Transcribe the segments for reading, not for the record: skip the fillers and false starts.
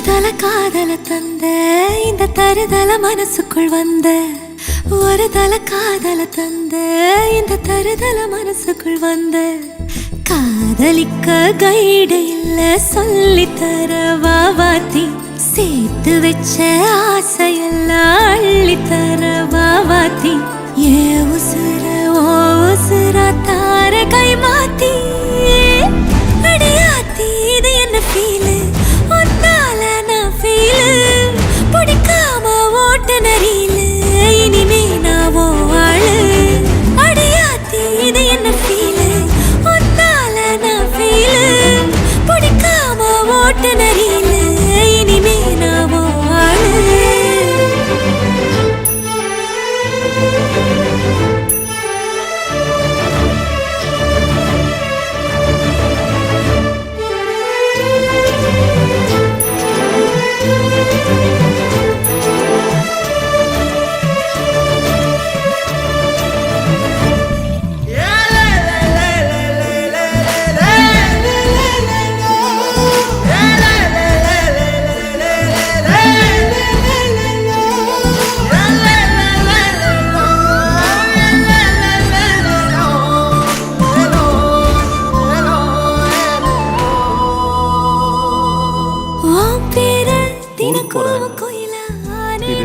தருதல காதல தந்த இந்த தருதல மனசுக்குள் வந்த ஒரு தல காதல தந்த இந்த தருதல மனசுக்குள் வந்த காதலிக்க கைடு இல்ல சொல்லி தர வாவாத்தி சேர்த்து வச்ச ஆசையெல்லாம் அள்ளி தர வாவாத்தி ஏ உசுர ஓ உசுரா தார கை மாத்தி அடியாத்தி இது என்ன ஃபீலு ஒன்னால நான் ஃபீலு பிடிக்காம ஓட்ட நரியில இனிமே நான் ஓ ஆளு அடியாத்தி இது என்ன ஃபீலு ஒன்னால நான் ஃபீலு பிடிக்காம ஓட்ட நரியில இனிமே நான் ஓ ஆளு இது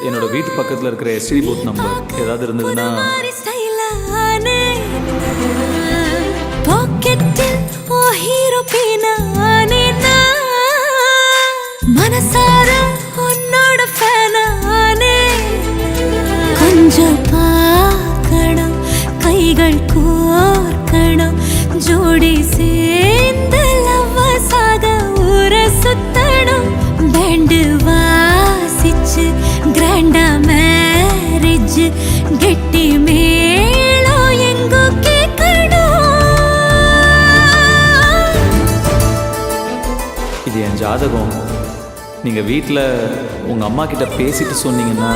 என்னோட வீட்டு பக்கத்துல இருக்கிற எஸ்டி பூத் நம்பர் ஏதாவது இருந்ததுன்னா மனசார உன்னோட ஃபேனானே கொஞ்சம் பார்க்கணும் கைகள் கோர்க்கணும் ஜோடி சேர்ந்து லவ்வசாக ஊர சுத்தணும் பேண்டு வாசிச்சு கிராண்டா மேரேஜ் கெட்டி மேளம் எங்கோ கேட்கணும். இது என் ஜாதகம். நீங்க வீட்டில் உங்க அம்மா கிட்ட பேசிட்டு சொன்னீங்கன்னா